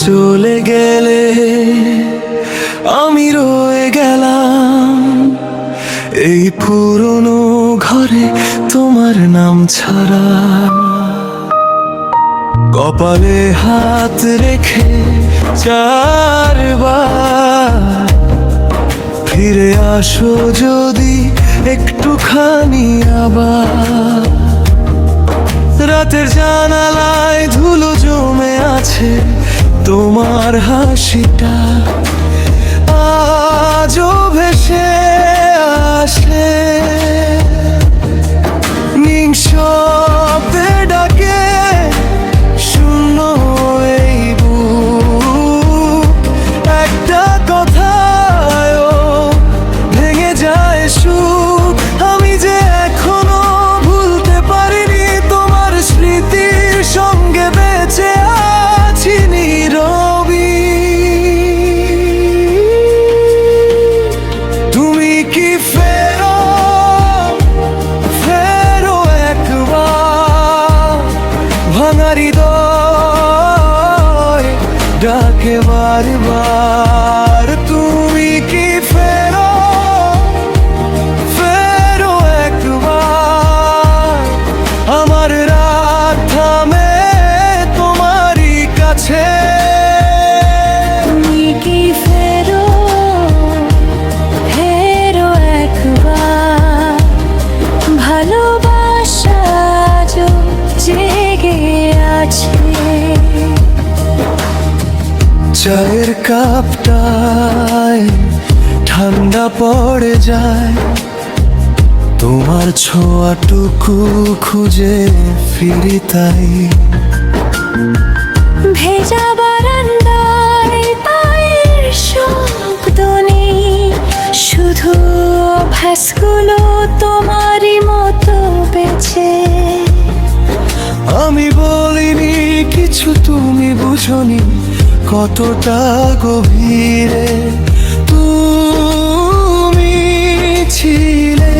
চলে গেলে আমি রয়ে গেলাম এই পুরনো ঘরে তোমার নাম ছাড়া। কপালে হাত রেখে চারবার ফিরে আসো যদি একটুখানি আবার। রাতের জানালায় ধুলো জমে আছে তোমার হাসিটা, আজও ভেসে আসে নিঃশব্দে ডাকে শূন্য এই বুক। একটা কথায়ও ভেঙে যায় সুখ, আমি যে এখনো ভুলতে পারিনি তোমার স্মৃতির সঙ্গে বেঁচে আছি নীরবই। তুমি কি ফেরো ফেরো একবার, ভাঙা হৃদয় ডাকে বারবার। তুমি কি ফেরো ফেরো একবার, আমার রাত থামে তোমারই কাছে। তুমি কি ফেরো ফেরো একবার, ভালোবাসা আজও জেগে আছে। চায়ের কাপটায় ঠান্ডা পড়ে যায়, তোমার ছোঁয়াটুকু খুঁজে ফিরি তাই। ভেজা বারান্দায় পায়ের শব্দ নেই, শুধু অভ্যাসগুলো তোমারই মতো বেঁচে। আমি বলিনি কিছু, তুমি বুঝনি কতটা গভীরে তুমি ছিলে।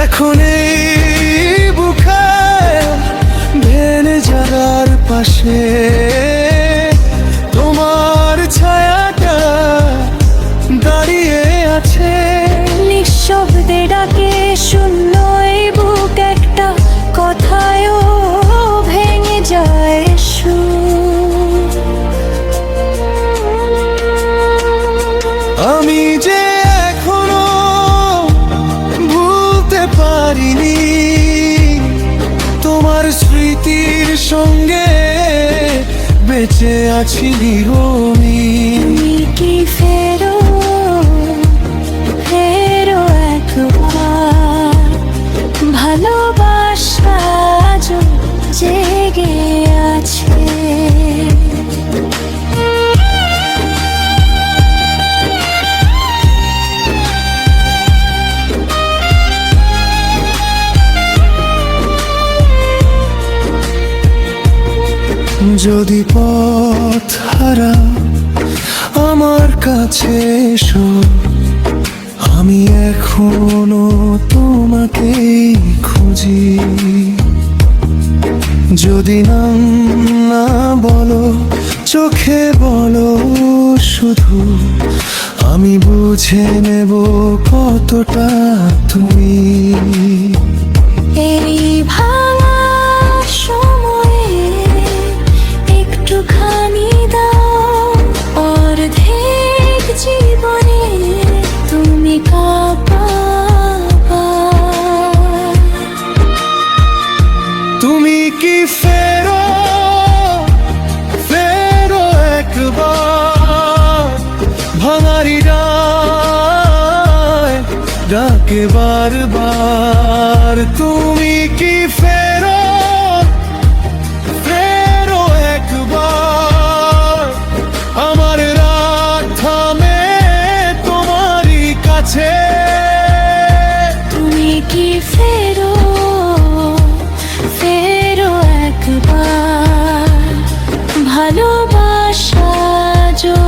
এখন এই বুকে ভেঙে যাওয়ার পাশে তোমার ছায়াটা দাঁড়িয়ে আছে। নিঃশব্দে ডাকে শূন্য এই বুক, একটা কথায়ও ভেঙে যায় সুর। আমি যে এখনো ভুলতে পারিনি তোমার স্মৃতির সঙ্গে বেঁচে আছি নীরবই। তুমি কি ফেরো ফেরো একবার, ভালোবাসা আজও জেগে আছে। যদি পথ হারা আমার কাছে এসো, আমি এখনো তোমাকেই খুঁজি। যদি নাম না বলো চোখে বলো শুধু, আমি বুঝে নেব কতটা তুমি। এই ভাঙা সময়ে একটুখানি দাও, অর্ধেক জীবনে তুমি কাঁপাবা। তুমি কি ফেরো ফেরো একবার, ভাঙা হৃদয় ডাকে বারবার। তুমি কি ফেরো ফেরো একবার, আমার রাত থামে তোমারই কাছে। তুমি কি ফেরো ফেরো একবার, ভালোবাসা আজও